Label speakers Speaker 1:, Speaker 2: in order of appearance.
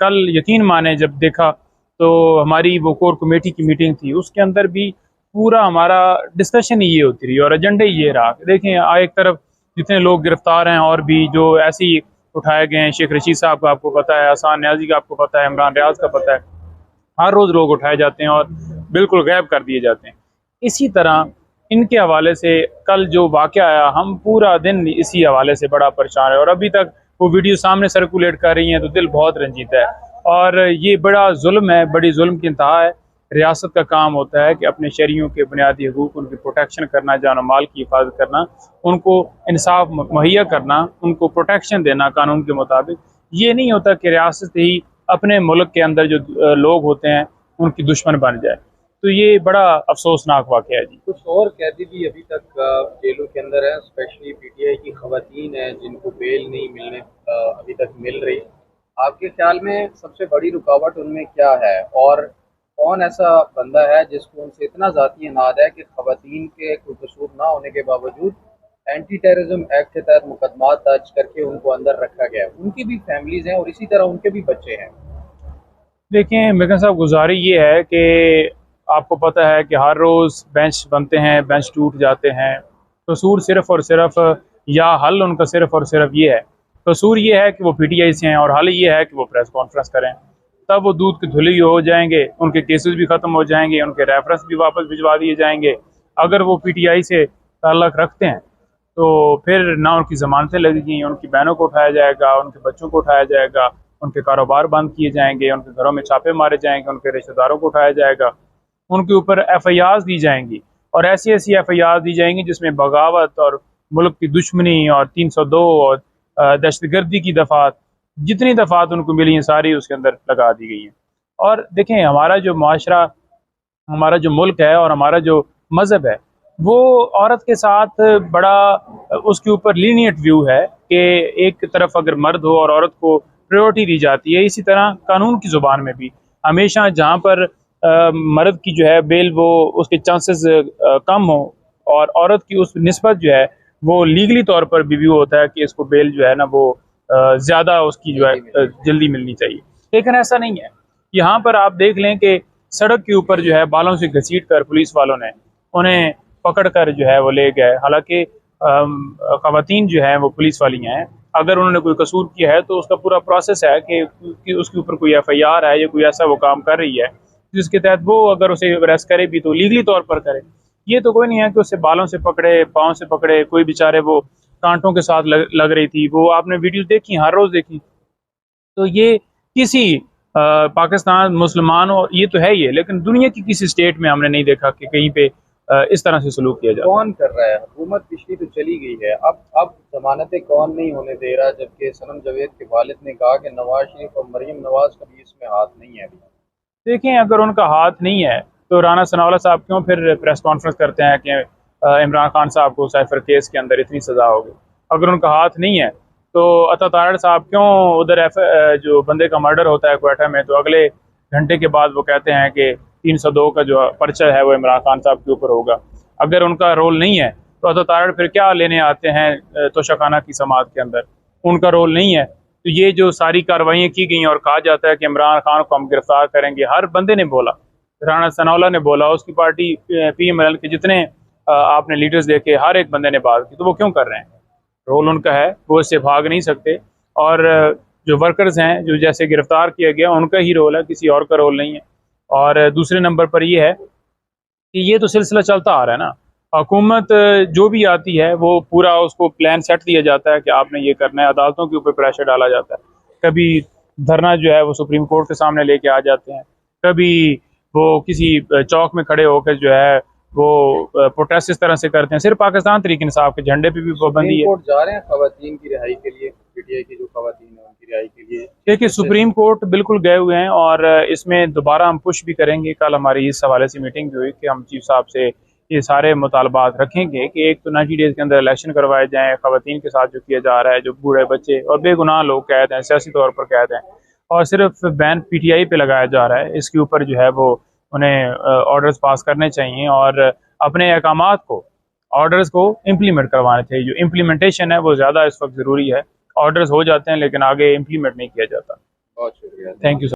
Speaker 1: कल यकीन माने जब देखा तो हमारी वो कोर कमेटी की मीटिंग थी, उसके अंदर भी पूरा हमारा डिस्कशन ही ये होती रही और एजेंडा ही ये रहा। देखें, एक तरफ जितने लोग गिरफ्तार हैं और भी जो ऐसे ही उठाए गए हैं, शेख रशीद साहब का आपको पता है, हसन न्याजी का आपको पता है, इमरान रियाज का पता है, हर रोज़ लोग उठाए जाते हैं और बिल्कुल गायब कर दिए जाते हैं। इसी तरह इनके हवाले से कल जो वाक़या आया, हम पूरा दिन इसी हवाले से बड़ा परेशान है और अभी तक वो वीडियो सामने सर्कुलेट कर रही हैं तो दिल बहुत रंजीता है। और ये बड़ा जुल्म है, बड़ी जुल्म की इंतहा है। रियासत का काम होता है कि अपने शहरियों के बुनियादी हकूक़, उनकी प्रोटेक्शन करना, जान और माल की हिफाजत करना, उनको इंसाफ मुहैया करना, उनको प्रोटेक्शन देना कानून के मुताबिक। ये नहीं होता कि रियासत ही अपने मुल्क के अंदर जो लोग होते हैं उनकी दुश्मन बन जाए। तो ये बड़ा अफसोसनाक वाक़या है जी।
Speaker 2: कुछ और कैदी भी अभी तक जेलों के अंदर हैं, स्पेशली पीटीआई की खवातीन हैं जिनको बेल नहीं मिलने अभी तक मिल रही। आपके ख्याल में सबसे बड़ी रुकावट उनमें क्या है, और कौन ऐसा बंदा है जिसको उनसे इतना ज़ाती अनाद है कि खवातीन के कोई कसूर ना होने के बावजूद एंटी टेररिज्म एक्ट के तहत मुकदमा दर्ज करके उनको अंदर रखा गया है? उनकी भी फैमिलीज हैं और इसी तरह उनके भी बच्चे हैं।
Speaker 1: देखें मिर्ज़ा साहब, गुजारी ये है कि आपको पता है कि हर रोज़ बेंच बनते हैं, बेंच टूट जाते हैं। कसूर सिर्फ़ और सिर्फ़, या हल उनका सिर्फ़ और सिर्फ़ ये है, कसूर ये है कि वो पीटीआई से हैं और हल ये है कि वो प्रेस कॉन्फ्रेंस करें। तब वो दूध की धुली हो जाएंगे, उनके केसेस भी ख़त्म हो जाएंगे, उनके रेफरेंस भी वापस भिजवा दिए जाएंगे। अगर वो पीटीआई से ताल्लुक़ रखते हैं तो फिर ना उनकी ज़मानतें लगेंगी, उनकी बहनों को उठाया जाएगा, उनके बच्चों को उठाया जाएगा, उनके कारोबार बंद किए जाएंगे, उनके घरों में छापे मारे जाएंगे, उनके रिश्तेदारों को उठाया जाएगा, उनके ऊपर एफआईआर दी जाएंगी और ऐसी ऐसी एफआईआर दी जाएंगी जिसमें बगावत और मुल्क की दुश्मनी और 302 और दहशतगर्दी की दफ़ात, जितनी दफ़ात उनको मिली हैं सारी उसके अंदर लगा दी गई हैं। और देखें, हमारा जो माशरा, हमारा जो मुल्क है और हमारा जो मज़हब है, वो औरत के साथ बड़ा उसके ऊपर लीनियट व्यू है कि एक तरफ अगर मर्द हो और औरत को प्रायोरिटी दी जाती है। इसी तरह कानून की ज़ुबान में भी हमेशा जहाँ पर मर्द की जो है बेल, वो उसके चांसेस कम हो और औरत की उस निस्बत जो है वो लीगली तौर पर भी व्यू होता है कि इसको बेल जो है ना वो ज़्यादा उसकी जो है जल्दी मिलनी चाहिए। लेकिन ऐसा नहीं है। यहाँ पर आप देख लें कि सड़क के ऊपर जो है बालों से घसीट कर पुलिस वालों ने उन्हें पकड़ कर जो है वो ले गए। हालांकि खवातीन जो है वो पुलिस वाली हैं, अगर उन्होंने कोई कसूर किया है तो उसका पूरा प्रोसेस है कि उसके ऊपर कोई एफआईआर है या कोई ऐसा वो काम कर रही है जिसके तहत वो अगर उसे अरेस्ट करे भी तो लीगली तौर पर करे। ये तो कोई नहीं है कि उससे बालों से पकड़े, पाँव से पकड़े, कोई बेचारे वो कांटों के साथ लग रही थी, वो आपने वीडियो देखी, हर रोज़ देखी। तो ये किसी पाकिस्तान मुसलमान, और ये तो है ही है, लेकिन दुनिया की किसी स्टेट में हमने नहीं देखा कि कहीं पे इस तरह से सलूक किया जाता है।
Speaker 2: कौन कर रहा है? हुकूमत पिछली तो चली गई है, अब जमानतें कौन नहीं होने दे रहा, जबकि सनम जावेद के वालिद ने कहा कि नवाज शरीफ और मरीम नवाज का भी इसमें हाथ नहीं है।
Speaker 1: देखें, अगर उनका हाथ नहीं है तो राना सनाउल्लाह साहब क्यों फिर प्रेस कॉन्फ्रेंस करते हैं कि इमरान खान साहब को साइफर केस के अंदर इतनी सज़ा होगी। अगर उनका हाथ नहीं है तो अता तारड़ साहब क्यों उधर जो बंदे का मर्डर होता है क्वेटा में, तो अगले घंटे के बाद वो कहते हैं कि 302 का जो पर्चा है वो इमरान खान साहब के ऊपर होगा। अगर उनका रोल नहीं है तो अता तारड़ फिर क्या लेने आते हैं तोशाखाना की समात के अंदर? उनका रोल नहीं है। तो ये जो सारी कार्रवाइयाँ की गई और कहा जाता है कि इमरान खान को हम गिरफ्तार करेंगे, हर बंदे ने बोला, राना सनाउल्लाह ने बोला, उसकी पार्टी पीएमएल के जितने आपने लीडर्स देखे, हर एक बंदे ने बात की। तो वो क्यों कर रहे हैं? रोल उनका है, वो इससे भाग नहीं सकते। और जो वर्कर्स हैं जो जैसे गिरफ्तार किया गया, उनका ही रोल है, किसी और का रोल नहीं है। और दूसरे नंबर पर ये है कि ये तो सिलसिला चलता आ रहा है ना, हुकूमत जो भी आती है वो पूरा उसको प्लान सेट दिया जाता है कि आपने ये करना है, अदालतों के ऊपर प्रेशर डाला जाता है। कभी धरना जो है वो सुप्रीम कोर्ट के सामने लेके आ जाते हैं, कभी वो किसी चौक में खड़े होकर जो है वो प्रोटेस्ट इस तरह से करते हैं। सिर्फ पाकिस्तान तहरीक इंसाफ के झंडे पे भी पाबंदी है।
Speaker 2: कोर्ट जा रहे हैं खवातीन की रिहाई के लिए, पीटीआई की जो खवातीन है उनकी रिहाई के लिए?
Speaker 1: देखिए, सुप्रीम कोर्ट बिल्कुल गए हुए हैं और इसमें दोबारा हम पुश भी करेंगे। कल हमारी इस हवाले से मीटिंग भी हुई कि हम चीफ साहब से ये सारे मुतालबात रखेंगे कि एक तो 90 डेज़ के अंदर इलेक्शन करवाए जाएँ। ख़वातीन के साथ जो किया जा रहा है, जो बूढ़े बच्चे और बेगुनाह लोग कैद हैं, सियासी तौर पर कैद हैं, और सिर्फ बैन पीटीआई पे लगाया जा रहा है, इसके ऊपर जो है वो उन्हें ऑर्डर्स पास करने चाहिए और अपने अहकामात को, ऑर्डर्स को इम्प्लीमेंट करवाने चाहिए। जो इम्प्लीमेंटेशन है वो ज़्यादा इस वक्त ज़रूरी है। ऑर्डर्स हो जाते हैं लेकिन आगे इम्प्लीमेंट नहीं किया जाता।
Speaker 2: बहुत शुक्रिया।
Speaker 1: Thank you.